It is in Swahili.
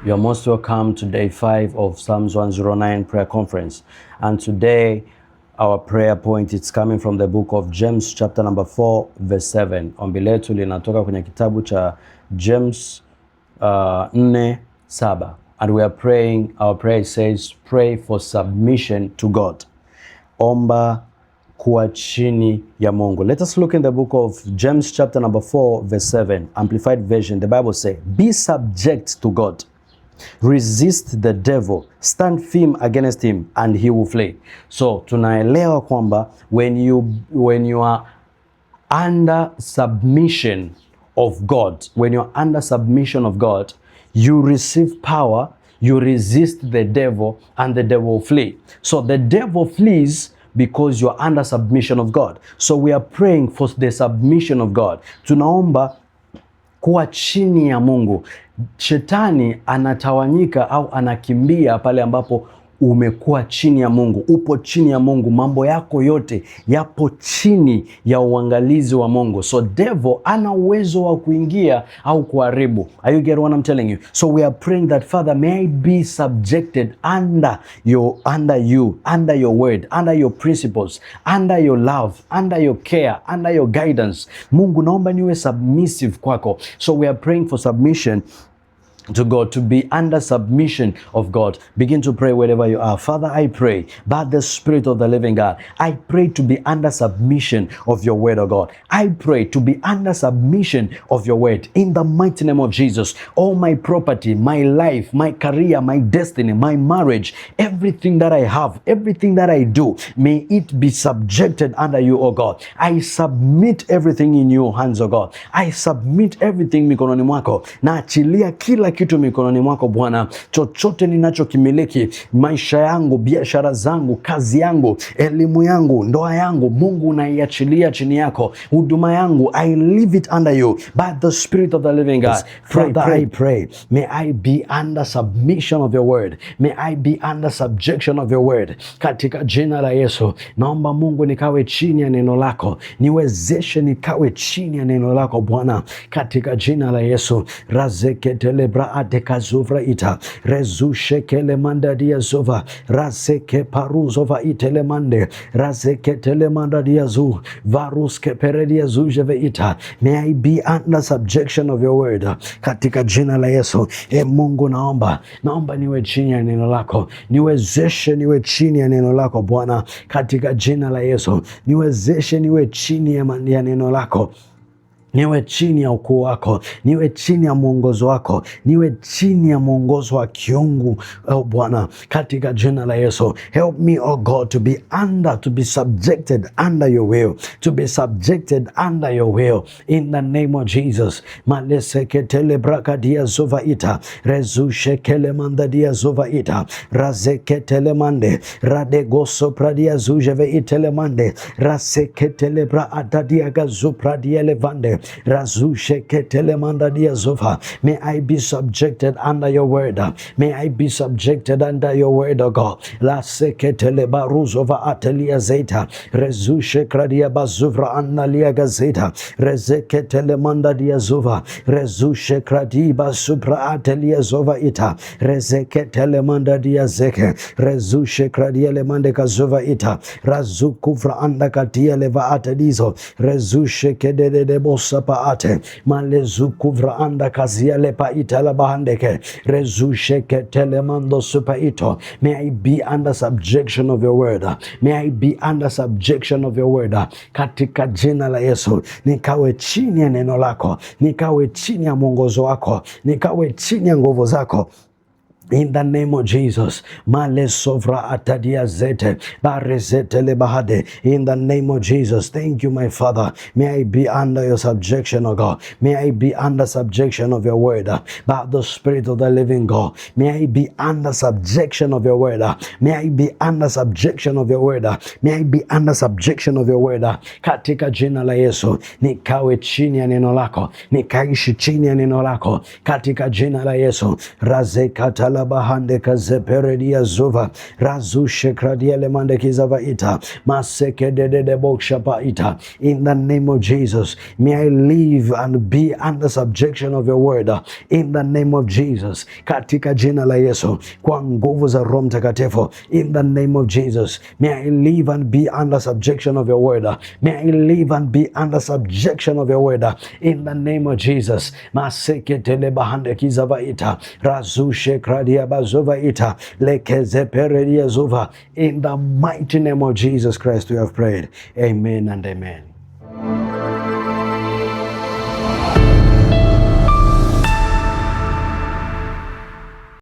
You're most welcome to day 5 of Psalms 109 prayer conference. And today, our prayer point, it's coming from the book of James chapter number 4 verse 7. Ombi letu linatoka kwenye kitabu cha James 4:7. And we are praying, our prayer says, pray for submission to God. Omba kuwa chini ya Mungu. Let us look in the book of James chapter number 4 verse 7, Amplified Version. The Bible says, be subject to God. Resist the devil, stand firm against him and he will flee. So tunaelewa kwamba when you are under submission of God, when you're under submission of God, you receive power, you resist the devil and the devil will flee. So the devil flees because you're under submission of God. So we are praying for the submission of God. Tunaomba kuwa chini ya Mungu. Shetani anatawanyika au anakimbia pale ambapo umekuwa chini ya Mungu, upo chini ya Mungu, mambo yako yote yapo chini ya uangalizi wa Mungu. So devil ana uwezo wa kuingia au kuharibu. Are you get what I'm telling you? So we are praying that Father, may I be subjected under you, under your word, under your principles, under your love, under your care, under your guidance. Mungu, naomba niwe submissive kwako. So we are praying for submission to God, to be under submission of God. Begin to pray wherever you are. Father, I pray by the Spirit of the living God, I pray to be under submission of your word, oh God. I pray to be under submission of your word in the mighty name of Jesus. All my property, my life, my career, my destiny, my marriage, everything that I have, everything that I do, may it be subjected under you, oh God. I submit everything in your hands, oh God. I submit everything mikononi mwako. Na achilia kila kitu mikononi mwako Bwana. Chochote ninachokimiliki, maisha yangu, biashara zangu, kazi yangu, elimu yangu, ndoa yangu, Mungu naiachilia chini yako. Huduma yangu, I leave it under you by the Spirit of the living God. Father, I pray, may I be under submission of your word. May I be under subjection of your word. Katika jina la Yesu, naomba Mungu nikawe chini ya neno lako. Niwezeshe nikawe chini ya neno lako Bwana. Katika jina la Yesu, razeketele adeka zuvra ita rezushe kele manda dia zova razeke paruzova itele mande razeke tele manda dia zu varuske peredia zujeve ita. May I be under subjection of your word katika jina la Yesu. Mungu, naomba niwe chini ya neno lako, niwezeshe niwe chini ya neno lako Bwana, katika jina la Yesu. Niwezeshe niwe chini ya neno lako, niwe chini ya ukuu wako, niwe chini ya mwongozo wako, niwe chini ya mwongozo wa kiungu, oh Bwana, katika jina la Yesu. Help me, oh God, to be subjected under your will, to be subjected under your will, in the name of Jesus. Maleseketele brakadia zova ita, rezushekele mandadia zova ita, razeketele mande, radegoso pradia zujeve itele mande, raseketele bra atadia gazu pradia levande, razushe ketele mandadia zova. May I be subjected under your word. May I be subjected under your word, O God. La seketele baruzova atelia zeta, rezushe kradia bazuvra analia gazeta, rezeketele mandadia zova, rezushe kradi basupra atelia zova ita, rezeketele mandadia zeke, rezushe kradia le mandeka zova ita, razukuvra anda katia leva atelizo, rezushe kedede de sapa ate malezu kuvra anda kazia lepa itala bahandeke rezushe ketelemando supa ito. May I be under subjection of your word. May I be under subjection of your word. Katika jina la Yesu, nikawe chini ya neno lako, nikawe chini ya mwongozo wako, nikawe chini ya nguvu zako. In the name of Jesus, Male Sovra Atadia Zete, Barezete Lebahade. In the name of Jesus, thank you, my Father. May I be under your subjection, O God. May I be under subjection of your word, by the Spirit of the living God. May I be under subjection of your word. May I be under subjection of your word. May I be under subjection of your word. Katika jina la Yesu, nikawe chini ya neno lako, nikaishi chini ya neno lako. Katika jina la Yesu, razekatala la bahande kazeperedia zuva razushe kradia lemande kizavaita maseke de bokshapaita. In the name of Jesus, may I live and be under subjection of your word. In the name of Jesus, katika jina la Yesu, kwa nguvu za Roho Mtakatifu. In the name of Jesus, may I live and be under subjection of your word. May I live and be under subjection of your word. In the name of Jesus, maseke tele bahande kizavaita razushe kradia bazovaita lekeze peredia zuva. In the mighty name of Jesus Christ we have prayed. Amen and amen.